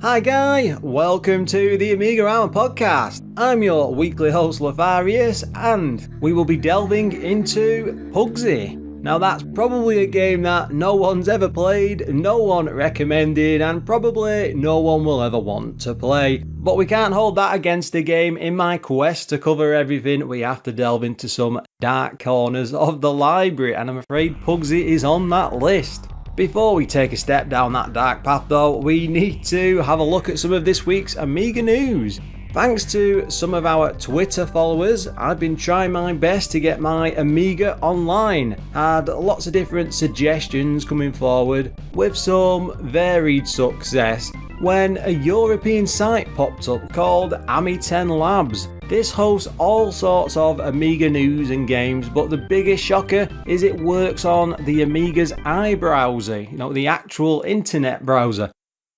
Hi Guy, welcome to the AMIGArama podcast. I'm your weekly host Lorfarius and we will be delving into Puggsy. Now that's probably a game that no one's ever played, no one recommended and probably no one will ever want to play. But we can't hold that against the game. In my quest to cover everything, we have to delve into some dark corners of the library and I'm afraid Puggsy is on that list. Before we take a step down that dark path though, we need to have a look at some of this week's Amiga news. Thanks to some of our Twitter followers, I've been trying my best to get my Amiga online. Had lots of different suggestions coming forward with some varied success when a European site popped up called Amiten Labs. This hosts all sorts of Amiga news and games, but the biggest shocker is it works on the Amiga's iBrowser, the actual internet browser.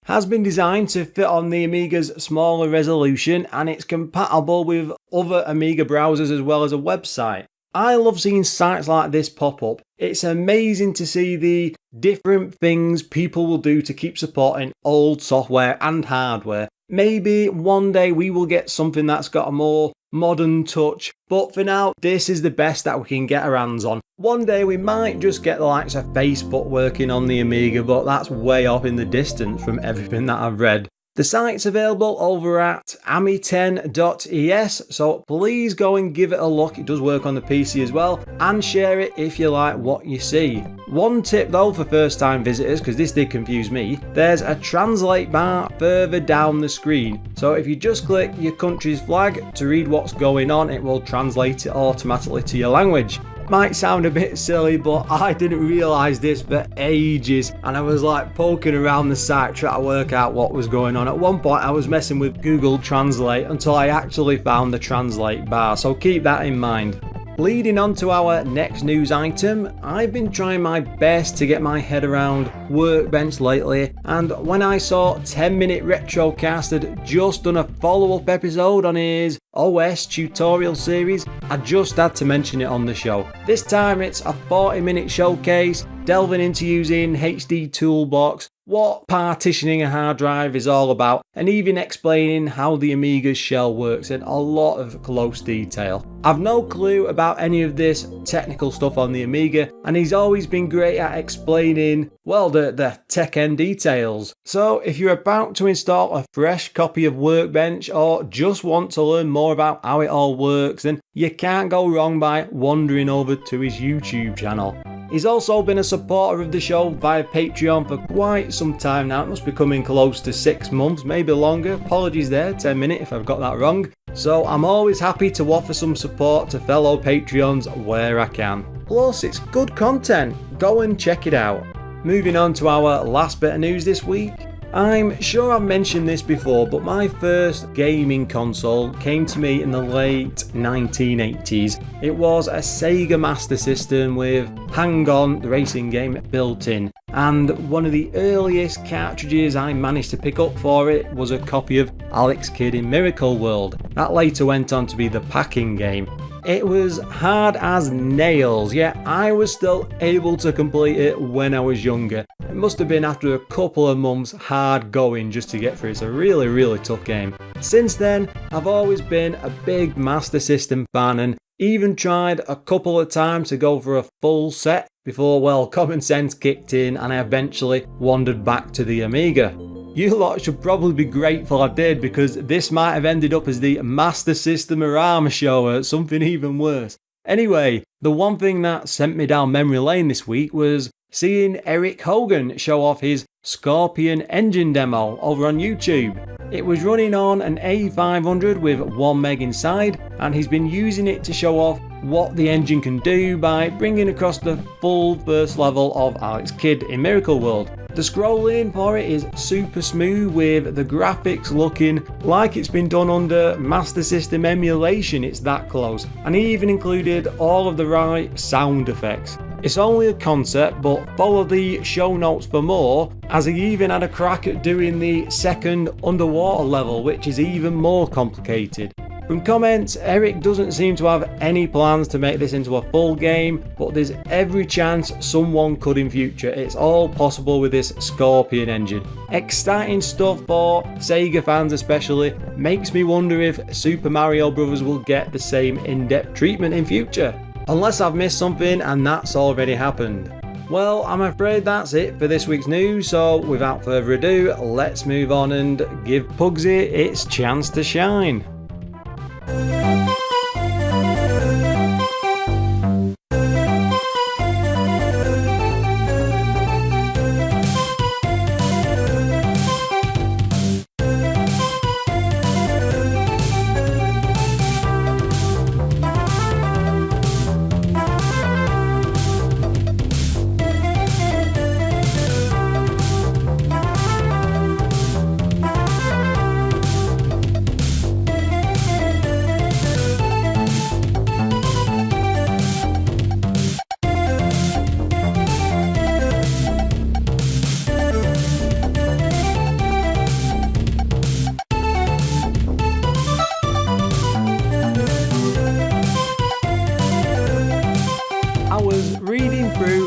Has been designed to fit on the Amiga's smaller resolution and it's compatible with other Amiga browsers as well as a website. I love seeing sites like this pop up. It's amazing to see the different things people will do to keep supporting old software and hardware. Maybe one day we will get something that's got a more modern touch, but for now, this is the best that we can get our hands on. One day we might just get the likes of Facebook working on the Amiga, but that's way off in the distance from everything that I've read. The site's available over at amiten.es, so please go and give it a look. It does work on the PC as well, and share it if you like what you see. One tip though for first time visitors, because this did confuse me, there's a translate bar further down the screen. So if you just click your country's flag to read what's going on, it will translate it automatically to your language. Might sound a bit silly, but I didn't realise this for ages and I was like poking around the site trying to work out what was going on. At one point I was messing with Google Translate until I actually found the translate bar, so keep that in mind. Leading on to our next news item, I've been trying my best to get my head around Workbench lately, and when I saw 10 Minute Retrocast had just done a follow-up episode on his OS tutorial series, I just had to mention it on the show. This time it's a 40-minute showcase, delving into using HD Toolbox, what partitioning a hard drive is all about, and even explaining how the Amiga's shell works in a lot of close detail. I've no clue about any of this technical stuff on the Amiga, and he's always been great at explaining, the tech end details. So if you're about to install a fresh copy of Workbench or just want to learn more about how it all works, then you can't go wrong by wandering over to his YouTube channel. He's also been a supporter of the show via Patreon for quite some time now. It must be coming close to 6 months, maybe longer. Apologies there, 10 minutes if I've got that wrong. So I'm always happy to offer some support to fellow Patreons where I can. Plus, it's good content. Go and check it out. Moving on to our last bit of news this week. I'm sure I've mentioned this before, but my first gaming console came to me in the late 1980s. It was a Sega Master System with Hang On, the racing game, built in. And one of the earliest cartridges I managed to pick up for it was a copy of Alex Kidd in Miracle World. That later went on to be the packing game. It was hard as nails, yet I was still able to complete it when I was younger. It must have been after a couple of months hard going just to get through. It's a really tough game. Since then, I've always been a big Master System fan and even tried a couple of times to go for a full set before, common sense kicked in and I eventually wandered back to the Amiga. You lot should probably be grateful I did, because this might have ended up as the Master System-arama show or something even worse. Anyway, the one thing that sent me down memory lane this week was seeing Eric Hogan show off his Scorpion engine demo over on YouTube. It was running on an A500 with 1 meg inside, and he's been using it to show off what the engine can do by bringing across the full first level of Alex Kidd in Miracle World. The scrolling for it is super smooth, with the graphics looking like it's been done under Master System emulation, it's that close, and he even included all of the right sound effects. It's only a concept, but follow the show notes for more, as he even had a crack at doing the second underwater level, which is even more complicated. From comments, Eric doesn't seem to have any plans to make this into a full game, but there's every chance someone could in future. It's all possible with this Scorpion engine. Exciting stuff for Sega fans especially. Makes me wonder if Super Mario Bros. Will get the same in-depth treatment in future. Unless I've missed something and that's already happened. Well, I'm afraid that's it for this week's news, so without further ado, let's move on and give Puggsy its chance to shine.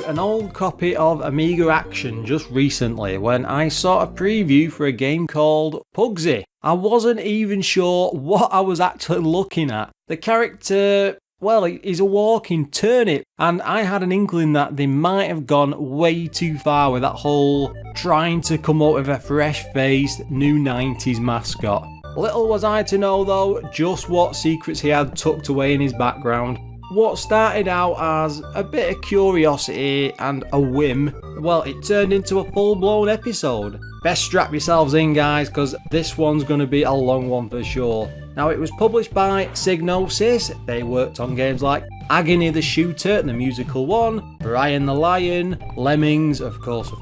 An old copy of Amiga Action just recently when I saw a preview for a game called Puggsy. I wasn't even sure what I was actually looking at. The character, well, he's a walking turnip, and I had an inkling that they might have gone way too far with that whole trying to come up with a fresh-faced new 90s mascot. Little was I to know though just what secrets he had tucked away in his background. What started out as a bit of curiosity and a whim, well, it turned into a full-blown episode. Best strap yourselves in, guys, because this one's going to be a long one for sure. Now, it was published by Psygnosis. They worked on games like Agony the Shooter, the musical one, Brian the Lion, Lemmings, of course,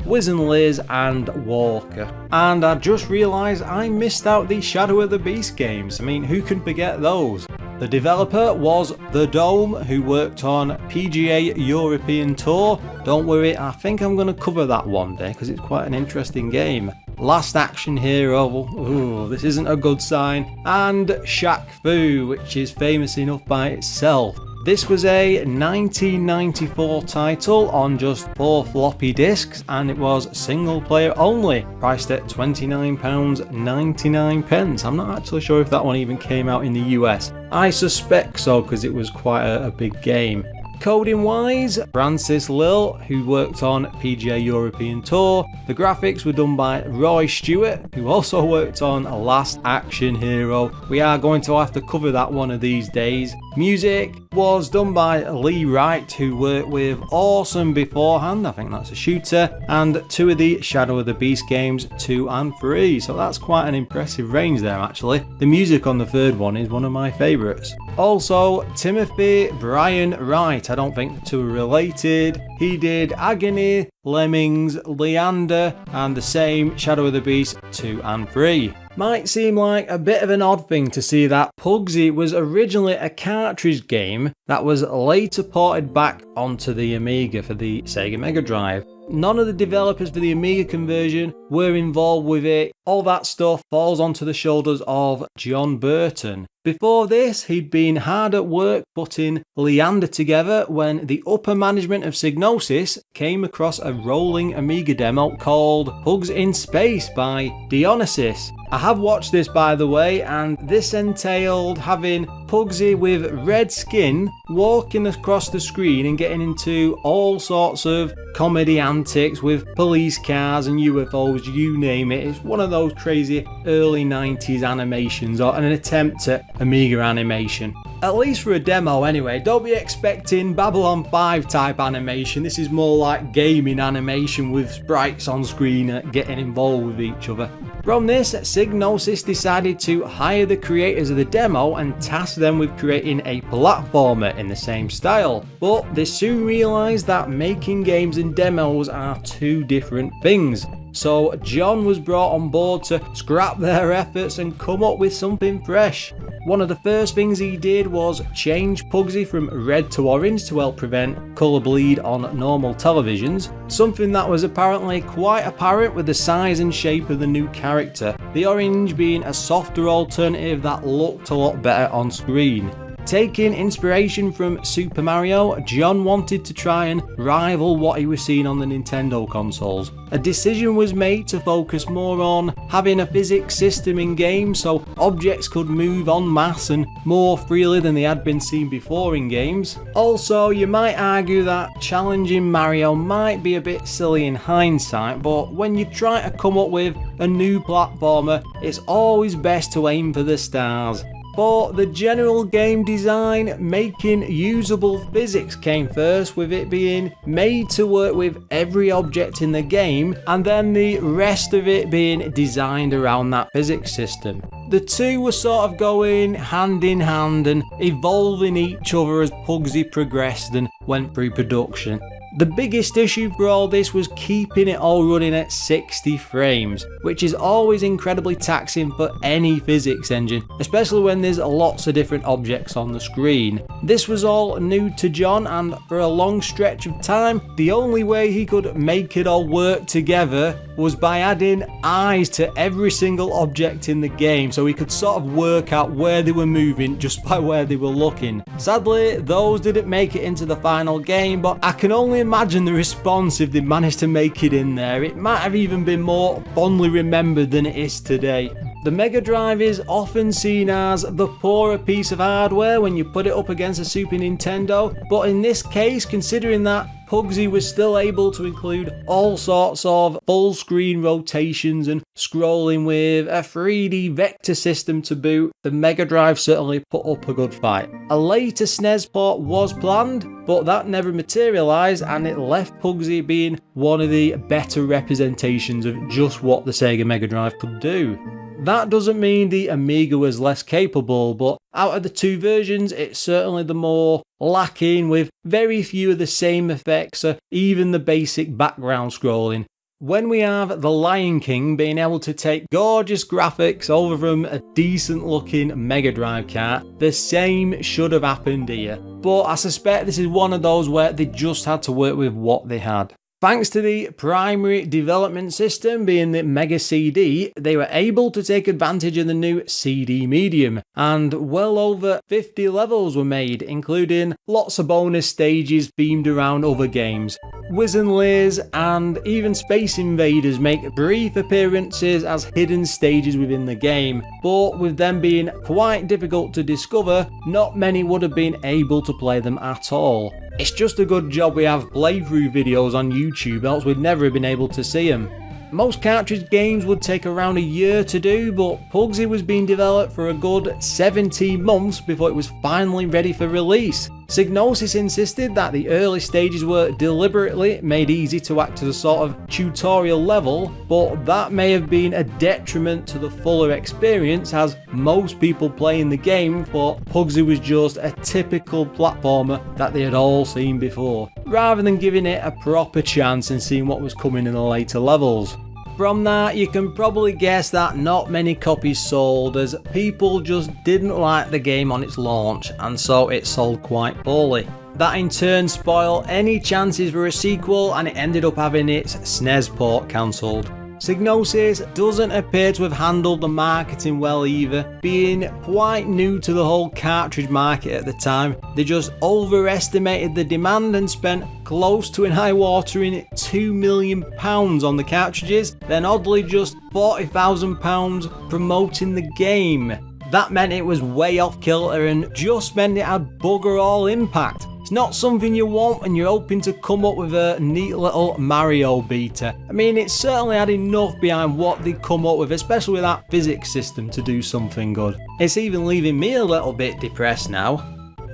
Wiz and Liz, and Walker. And I just realised I missed out the Shadow of the Beast games. I mean, who can forget those? The developer was The Dome, who worked on PGA European Tour. Don't worry, I think I'm going to cover that one day because it's quite an interesting game. Last Action Hero, ooh, this isn't a good sign. And Shaq Fu, which is famous enough by itself. This was a 1994 title on just 4 floppy disks, and it was single player only, priced at £29.99. I'm not actually sure if that one even came out in the US. I suspect so because it was quite a big game. Coding wise, Francis Lill, who worked on PGA European Tour. The graphics were done by Roy Stewart, who also worked on Last Action Hero. We are going to have to cover that one of these days. Music was done by Lee Wright, who worked with Awesome beforehand, I think that's a shooter, and 2 of the Shadow of the Beast games, 2 and 3. So that's quite an impressive range there actually. The music on the 3rd one is one of my favourites. Also, Timothy Brian Wright, I don't think the 2 are related. He did Agony, Lemmings, Leander, and the same Shadow of the Beast 2 and 3. Might seem like a bit of an odd thing to see that Puggsy was originally a cartridge game that was later ported back onto the Amiga for the Sega Mega Drive. None of the developers for the Amiga conversion were involved with it. All that stuff falls onto the shoulders of John Burton. Before this, he'd been hard at work putting Leander together when the upper management of Psygnosis came across a rolling Amiga demo called Pugs in Space by Dionysus. I have watched this, by the way, and this entailed having Puggsy with red skin walking across the screen and getting into all sorts of comedy antics with police cars and UFOs, you name it. It's one of those crazy early 90s animations, or an attempt at Amiga animation. At least for a demo anyway. Don't be expecting Babylon 5 type animation. This is more like gaming animation with sprites on screen getting involved with each other. From this, Psygnosis decided to hire the creators of the demo and task them with creating a platformer in the same style. But they soon realised that making games and demos are 2 different things. so John was brought on board to scrap their efforts and come up with something fresh. One of the first things he did was change Puggsy from red to orange to help prevent colour bleed on normal televisions, something that was apparently quite apparent with the size and shape of the new character, the orange being a softer alternative that looked a lot better on screen. Taking inspiration from Super Mario, John wanted to try and rival what he was seeing on the Nintendo consoles. A decision was made to focus more on having a physics system in games so objects could move en masse and more freely than they had been seen before in games. Also, you might argue that challenging Mario might be a bit silly in hindsight, but when you try to come up with a new platformer, it's always best to aim for the stars. For the general game design, making usable physics came first, with it being made to work with every object in the game, and then the rest of it being designed around that physics system. The two were sort of going hand in hand and evolving each other as Puggsy progressed and went through production. The biggest issue for all this was keeping it all running at 60 frames, which is always incredibly taxing for any physics engine, especially when there's lots of different objects on the screen. This was all new to John, and for a long stretch of time, the only way he could make it all work together was by adding eyes to every single object in the game, so he could sort of work out where they were moving just by where they were looking. Sadly, those didn't make it into the final game, but I can only imagine the response if they managed to make it in there. It might have even been more fondly remembered than it is today. The Mega Drive is often seen as the poorer piece of hardware when you put it up against a Super Nintendo, but in this case, considering that Puggsy was still able to include all sorts of full screen rotations and scrolling with a 3D vector system to boot, the Mega Drive certainly put up a good fight. A later SNES port was planned, but that never materialised, and it left Puggsy being one of the better representations of just what the Sega Mega Drive could do. That doesn't mean the Amiga was less capable, but out of the two versions, it's certainly the more lacking, with very few of the same effects or even the basic background scrolling. When we have The Lion King being able to take gorgeous graphics over from a decent looking Mega Drive cart, the same should have happened here. But I suspect this is one of those where they just had to work with what they had. Thanks to the primary development system being the Mega CD, they were able to take advantage of the new CD medium, and well over 50 levels were made, including lots of bonus stages themed around other games. Wiz and Liz and even Space Invaders make brief appearances as hidden stages within the game, but with them being quite difficult to discover, not many would have been able to play them at all. It's just a good job we have playthrough videos on YouTube, else we'd never have been able to see them. Most cartridge games would take around a year to do, but Puggsy was being developed for a good 17 months before it was finally ready for release. Psygnosis insisted that the early stages were deliberately made easy to act as a sort of tutorial level, but that may have been a detriment to the fuller experience, as most people playing the game thought Puggsy was just a typical platformer that they had all seen before, rather than giving it a proper chance and seeing what was coming in the later levels. From that, you can probably guess that not many copies sold, as people just didn't like the game on its launch, and so it sold quite poorly. That in turn spoiled any chances for a sequel, and it ended up having its SNES port cancelled. Psygnosis doesn't appear to have handled the marketing well either, being quite new to the whole cartridge market at the time. They just overestimated the demand and spent close to an eye-watering £2 million on the cartridges, then oddly just £40,000 promoting the game. That meant it was way off kilter and just meant it had bugger all impact. It's not something you want when you're hoping to come up with a neat little Mario beater. I mean, it certainly had enough behind what they'd come up with, especially with that physics system, to do something good. It's even leaving me a little bit depressed now.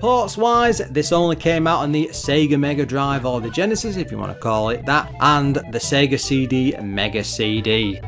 Ports wise, this only came out on the Sega Mega Drive, or the Genesis if you want to call it that, and the Sega CD Mega CD.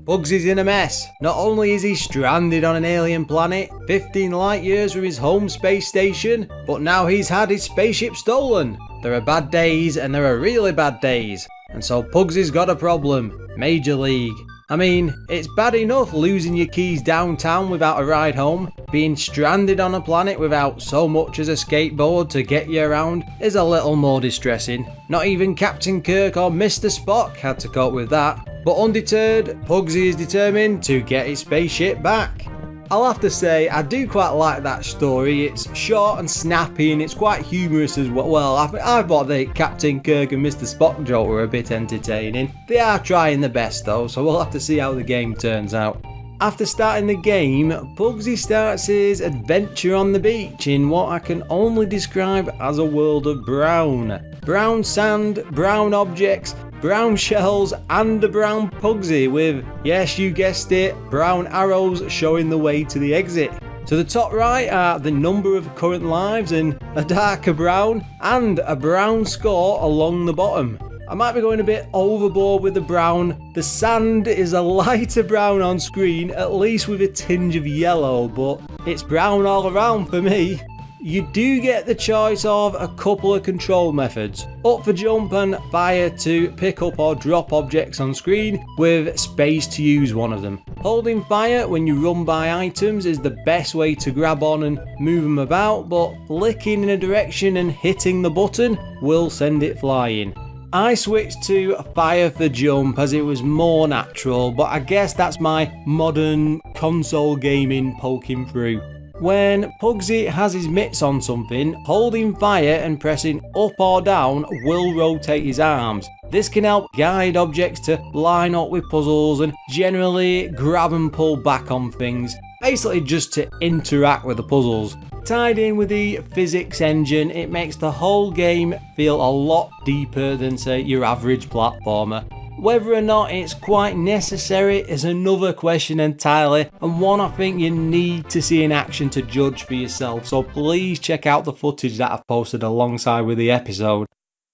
Puggsy's in a mess. Not only is he stranded on an alien planet, 15 light years from his home space station, but now he's had his spaceship stolen. There are bad days and there are really bad days. And so Puggsy's got a problem. Major League. I mean, it's bad enough losing your keys downtown without a ride home. Being stranded on a planet without so much as a skateboard to get you around is a little more distressing. Not even Captain Kirk or Mr. Spock had to cope with that. But undeterred, Puggsy is determined to get his spaceship back. I'll have to say, I do quite like that story. It's short and snappy and it's quite humorous as well. Well, I thought the Captain Kirk and Mr. Spock joke were a bit entertaining. They are trying their best though, so we'll have to see how the game turns out. After starting the game, Puggsy starts his adventure on the beach in what I can only describe as a world of brown. Brown sand, brown objects, brown shells and a brown Puggsy with, yes you guessed it, brown arrows showing the way to the exit. To the top right are the number of current lives in a darker brown and a brown score along the bottom. I might be going a bit overboard with the brown. The sand is a lighter brown on screen, at least with a tinge of yellow, but it's brown all around for me. You do get the choice of a couple of control methods. Up for jump and fire to pick up or drop objects on screen, with space to use one of them. Holding fire when you run by items is the best way to grab on and move them about, but flicking in a direction and hitting the button will send it flying. I switched to fire for jump as it was more natural, but I guess that's my modern console gaming poking through. When Puggsy has his mitts on something, holding fire and pressing up or down will rotate his arms. This can help guide objects to line up with puzzles and generally grab and pull back on things, basically just to interact with the puzzles. Tied in with the physics engine, it makes the whole game feel a lot deeper than, say, your average platformer. Whether or not it's quite necessary is another question entirely, and one I think you need to see in action to judge for yourself, so please check out the footage that I've posted alongside with the episode.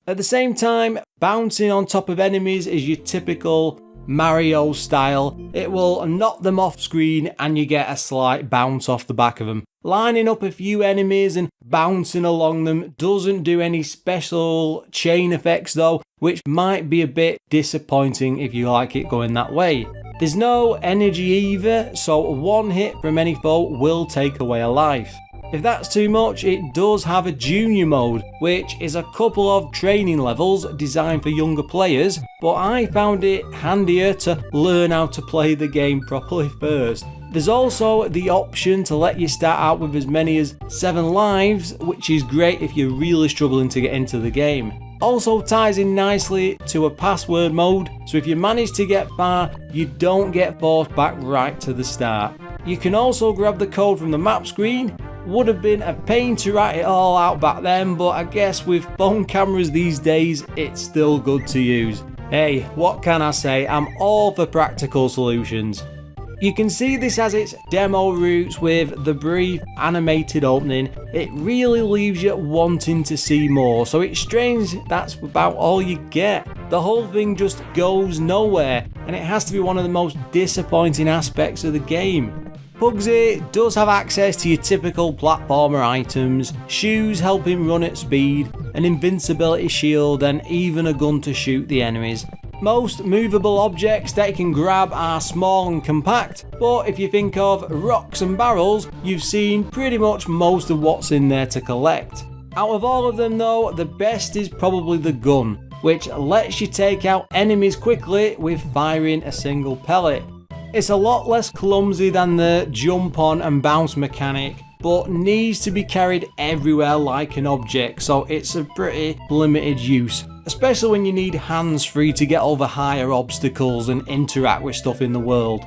At the same time, bouncing on top of enemies is your typical Mario style. It will knock them off screen and you get a slight bounce off the back of them. Lining up a few enemies and bouncing along them doesn't do any special chain effects though, which might be a bit disappointing if you like it going that way. There's no energy either, so one hit from any foe will take away a life. If that's too much, it does have a junior mode, which is a couple of training levels designed for younger players, but I found it handier to learn how to play the game properly first. There's also the option to let you start out with as many as 7 lives, which is great if you're really struggling to get into the game. Also ties in nicely to a password mode, so if you manage to get far, you don't get forced back right to the start. You can also grab the code from the map screen. Would have been a pain to write it all out back then, but I guess with phone cameras these days, it's still good to use. Hey, what can I say? I'm all for practical solutions. You can see this has its demo roots with the brief animated opening. It really leaves you wanting to see more, so it's strange that's about all you get. The whole thing just goes nowhere, and it has to be one of the most disappointing aspects of the game. Puggsy does have access to your typical platformer items, shoes help him run at speed, an invincibility shield and even a gun to shoot the enemies. Most movable objects that you can grab are small and compact, but if you think of rocks and barrels, you've seen pretty much most of what's in there to collect. Out of all of them though, the best is probably the gun, which lets you take out enemies quickly with firing a single pellet. It's a lot less clumsy than the jump on and bounce mechanic, but needs to be carried everywhere like an object, so it's a pretty limited use, especially when you need hands free to get over higher obstacles and interact with stuff in the world.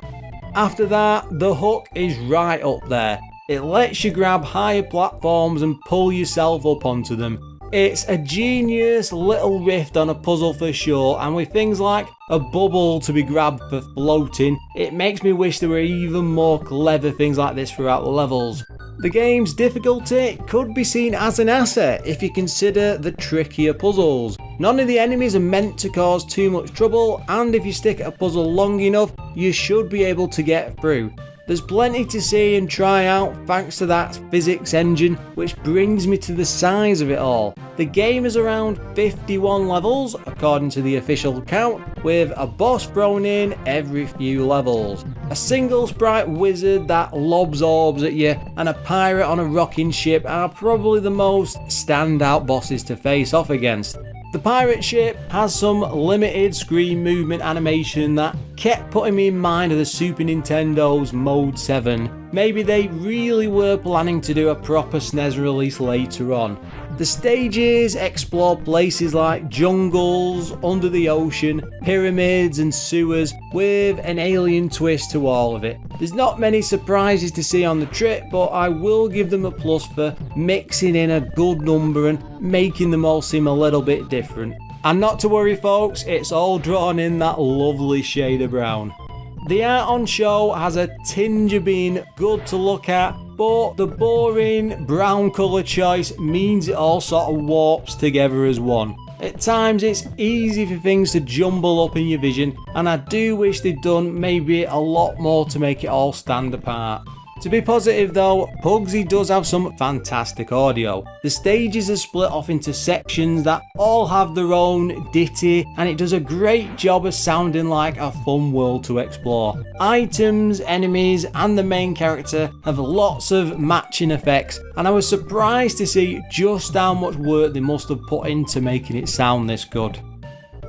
After that, the hook is right up there. It lets you grab higher platforms and pull yourself up onto them. It's a genius little riff on a puzzle for sure, and with things like a bubble to be grabbed for floating, it makes me wish there were even more clever things like this throughout the levels. The game's difficulty could be seen as an asset if you consider the trickier puzzles. None of the enemies are meant to cause too much trouble, and if you stick at a puzzle long enough, you should be able to get through. There's plenty to see and try out thanks to that physics engine, which brings me to the size of it all. The game is around 51 levels according to the official count, with a boss thrown in every few levels. A single sprite wizard that lobs orbs at you and a pirate on a rocking ship are probably the most standout bosses to face off against. The pirate ship has some limited screen movement animation that kept putting me in mind of the Super Nintendo's Mode 7. Maybe they really were planning to do a proper SNES release later on. The stages explore places like jungles, under the ocean, pyramids and sewers, with an alien twist to all of it. There's not many surprises to see on the trip, but I will give them a plus for mixing in a good number and making them all seem a little bit different. And not to worry folks, it's all drawn in that lovely shade of brown. The art on show has a tinge of being good to look at, but the boring brown colour choice means it all sort of warps together as one. At times it's easy for things to jumble up in your vision, and I do wish they'd done maybe a lot more to make it all stand apart. To be positive though, Puggsy does have some fantastic audio. The stages are split off into sections that all have their own ditty, and it does a great job of sounding like a fun world to explore. Items, enemies and the main character have lots of matching effects, and I was surprised to see just how much work they must have put into making it sound this good.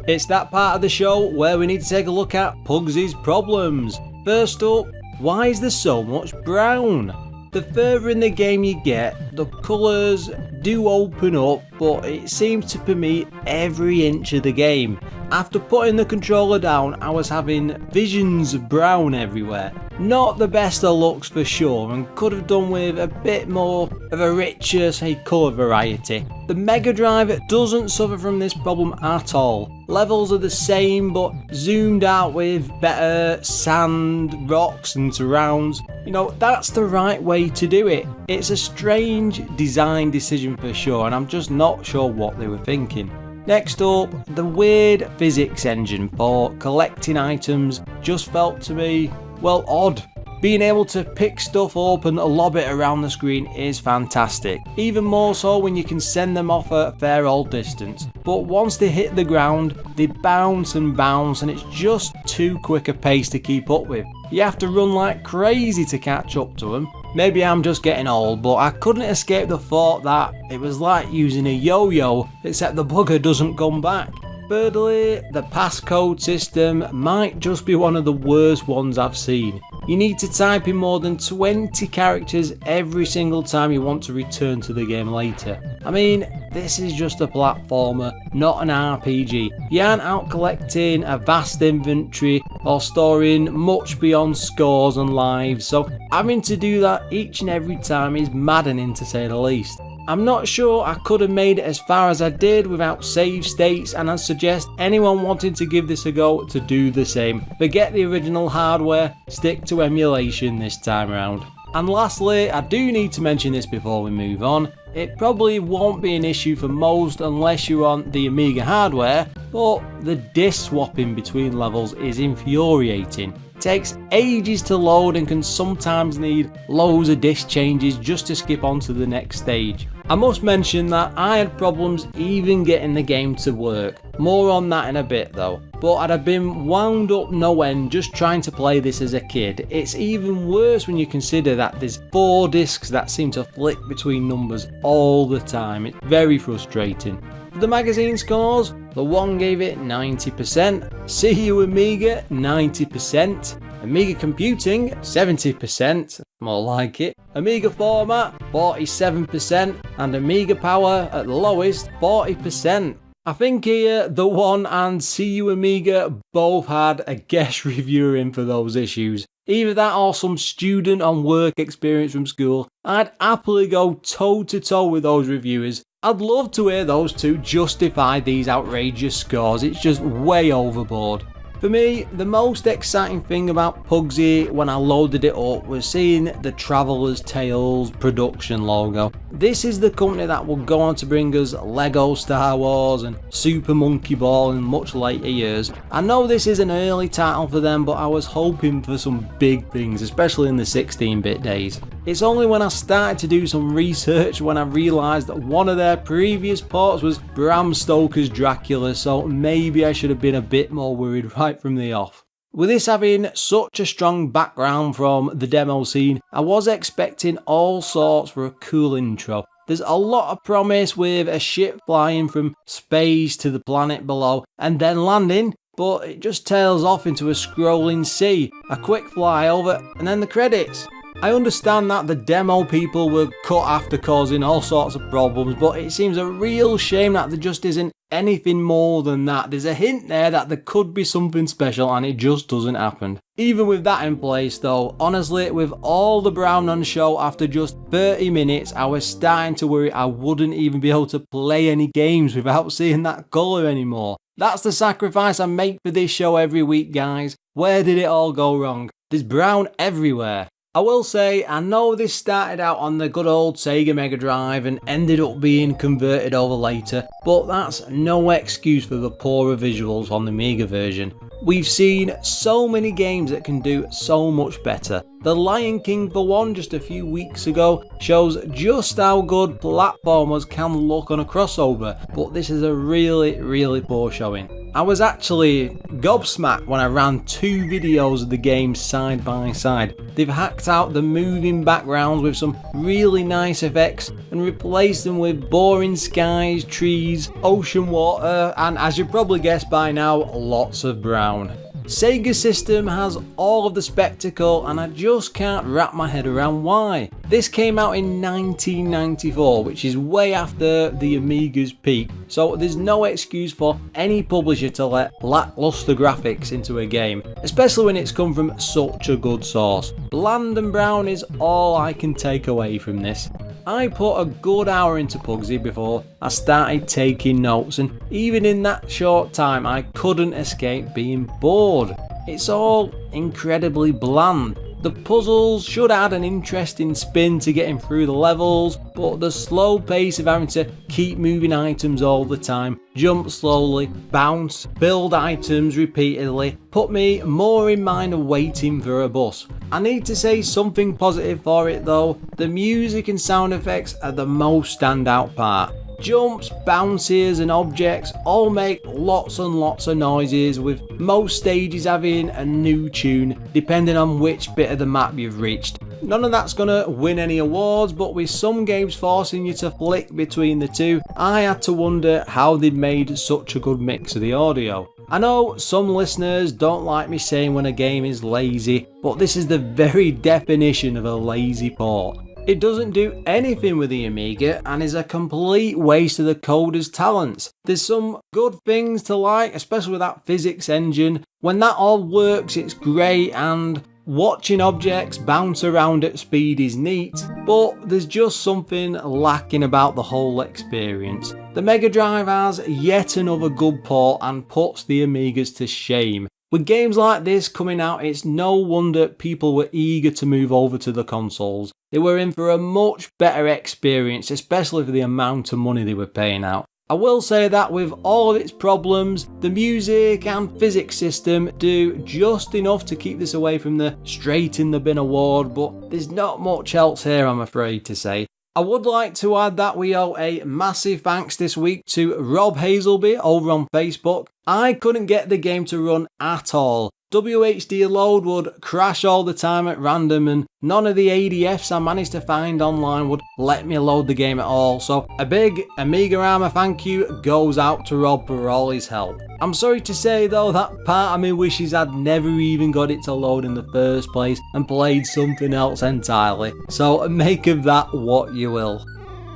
It's that part of the show where we need to take a look at Puggsy's problems. First up, why is there so much brown? The further in the game you get, the colours do open up, but it seems to permeate every inch of the game. After putting the controller down, I was having visions of brown everywhere. Not the best of looks for sure, and could have done with a bit more of a richer, say, colour variety. The Mega Drive doesn't suffer from this problem at all. Levels are the same but zoomed out with better sand, rocks and surrounds. You know, that's the right way to do it. It's a strange design decision for sure, and I'm just not sure what they were thinking. Next up, the weird physics engine for collecting items just felt to me, well, odd. Being able to pick stuff up and lob it around the screen is fantastic, even more so when you can send them off a fair old distance. But once they hit the ground, they bounce and bounce, and it's just too quick a pace to keep up with. You have to run like crazy to catch up to them. Maybe I'm just getting old, but I couldn't escape the thought that it was like using a yo-yo, except the bugger doesn't come back. Thirdly, the passcode system might just be one of the worst ones I've seen. You need to type in more than 20 characters every single time you want to return to the game later. I mean, this is just a platformer, not an RPG. You aren't out collecting a vast inventory or storing much beyond scores and lives, so having to do that each and every time is maddening to say the least. I'm not sure I could have made it as far as I did without save states, and I'd suggest anyone wanting to give this a go to do the same. Forget the original hardware, stick to emulation this time around. And lastly, I do need to mention this before we move on. It probably won't be an issue for most unless you're on the Amiga hardware, but the disc swapping between levels is infuriating. It takes ages to load and can sometimes need loads of disc changes just to skip on to the next stage. I must mention that I had problems even getting the game to work. More on that in a bit though. But I'd have been wound up no end just trying to play this as a kid. It's even worse when you consider that there's 4 discs that seem to flick between numbers all the time. It's very frustrating. For the magazine scores, the one gave it 90%, See You Amiga 90%, Amiga Computing 70%, more like it, Amiga Format 47%, and Amiga Power at the lowest 40%. I think here the One and See You Amiga both had a guest reviewer in for those issues. Either that or some student on work experience from school. I'd happily go toe to toe with those reviewers. I'd love to hear those two justify these outrageous scores. It's just way overboard. For me, the most exciting thing about Puggsy when I loaded it up was seeing the Traveller's Tales production logo. This is the company that will go on to bring us Lego Star Wars and Super Monkey Ball in much later years. I know this is an early title for them, but I was hoping for some big things, especially in the 16-bit days. It's only when I started to do some research when I realised that one of their previous ports was Bram Stoker's Dracula, so maybe I should have been a bit more worried right from the off. With this having such a strong background from the demo scene, I was expecting all sorts for a cool intro. There's a lot of promise with a ship flying from space to the planet below and then landing, but it just tails off into a scrolling sea, a quick flyover, and then the credits. I understand that the demo people were cut after causing all sorts of problems, but it seems a real shame that there just isn't anything more than that. There's a hint there that there could be something special and it just doesn't happen. Even with that in place though, honestly, with all the brown on show after just 30 minutes, I was starting to worry I wouldn't even be able to play any games without seeing that colour anymore. That's the sacrifice I make for this show every week, guys. Where did it all go wrong? There's brown everywhere. I will say, I know this started out on the good old Sega Mega Drive and ended up being converted over later, but that's no excuse for the poorer visuals on the Amiga version. We've seen so many games that can do so much better. The Lion King for one just a few weeks ago shows just how good platformers can look on a crossover, but this is a really poor showing. I was actually gobsmacked when I ran 2 videos of the game side by side. They've hacked out the moving backgrounds with some really nice effects and replaced them with boring skies, trees, ocean water, and as you probably guessed by now, lots of brown. Sega's system has all of the spectacle and I just can't wrap my head around why. This came out in 1994, which is way after the Amiga's peak, so there's no excuse for any publisher to let lackluster graphics into a game, especially when it's come from such a good source. Bland and brown is all I can take away from this. I put a good hour into Puggsy before I started taking notes, and even in that short time I couldn't escape being bored. It's all incredibly bland. The puzzles should add an interesting spin to getting through the levels, but the slow pace of having to keep moving items all the time, jump slowly, bounce, build items repeatedly, put me more in mind of waiting for a bus. I need to say something positive for it though. The music and sound effects are the most standout part. Jumps, bounces and objects all make lots and lots of noises, with most stages having a new tune depending on which bit of the map you've reached. None of that's gonna win any awards, but with some games forcing you to flick between the two, I had to wonder how they'd made such a good mix of the audio. I know some listeners don't like me saying when a game is lazy, but this is the very definition of a lazy port. It doesn't do anything with the Amiga and is a complete waste of the coder's talents. There's some good things to like, especially with that physics engine. When that all works, it's great, and watching objects bounce around at speed is neat, but there's just something lacking about the whole experience. The Mega Drive has yet another good port and puts the Amigas to shame. With games like this coming out, it's no wonder people were eager to move over to the consoles. They were in for a much better experience, especially for the amount of money they were paying out. I will say that with all of its problems, the music and physics system do just enough to keep this away from the straight in the bin award, but there's not much else here, I'm afraid to say. I would like to add that we owe a massive thanks this week to Rob Hazelby over on Facebook. I couldn't get the game to run at all. WHD load would crash all the time at random, and none of the ADFs I managed to find online would let me load the game at all, so a big AMIGArama thank you goes out to Rob for all his help. I'm sorry to say though that part of me wishes I'd never even got it to load in the first place and played something else entirely, so make of that what you will.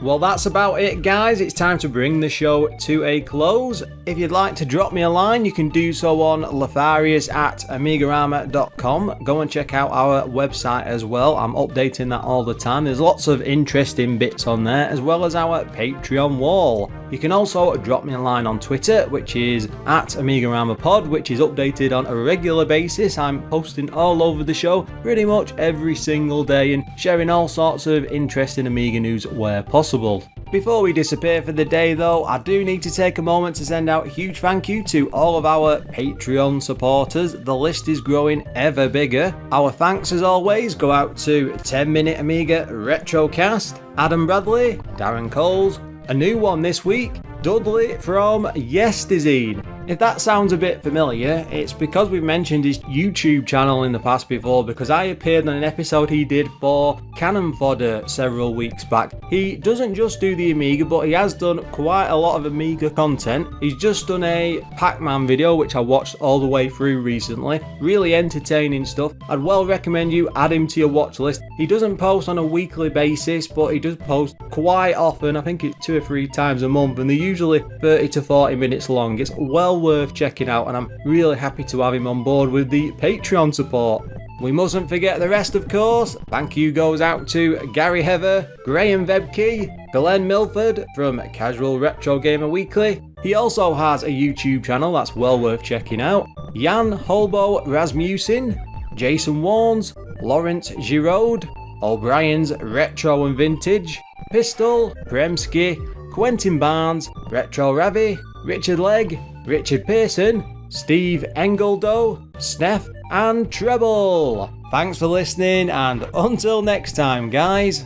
Well, that's about it, guys. It's time to bring the show to a close. If you'd like to drop me a line, you can do so on Lorfarius at AMIGArama.com. Go and check out our website as well. I'm updating that all the time. There's lots of interesting bits on there, as well as our Patreon wall. You can also drop me a line on Twitter, which is at AMIGArama Pod, which is updated on a regular basis. I'm posting all over the show pretty much every single day and sharing all sorts of interesting Amiga news where possible. Before we disappear for the day though, I do need to take a moment to send out a huge thank you to all of our Patreon supporters. The list is growing ever bigger. Our thanks as always go out to 10 Minute Amiga Retrocast, Adam Bradley, Darren Coles, a new one this week, Dudley from Yestazine. If that sounds a bit familiar, it's because we've mentioned his YouTube channel in the past before, because I appeared on an episode he did for Cannon Fodder several weeks back. He doesn't just do the Amiga, but he has done quite a lot of Amiga content. He's just done a Pac-Man video, which I watched all the way through recently. Really entertaining stuff. I'd well recommend you add him to your watch list. He doesn't post on a weekly basis, but he does post quite often. I think it's 2 or 3 times a month, and they're usually 30 to 40 minutes long. It's well worth checking out, and I'm really happy to have him on board with the Patreon support. We mustn't forget the rest, of course. Thank you goes out to Gary Heather, Graham Vebke, Glenn Milford from Casual Retro Gamer Weekly. He also has a YouTube channel that's well worth checking out. Jan Holbo Rasmussen, Jason Warnes, Lawrence Giraud, O'Brien's Retro and Vintage, Pistol, Premsky, Quentin Barnes, Retro Ravi, Richard Legg, Richard Pearson, Steve Engeldo, Sneff, and Treble. Thanks for listening, and until next time, guys.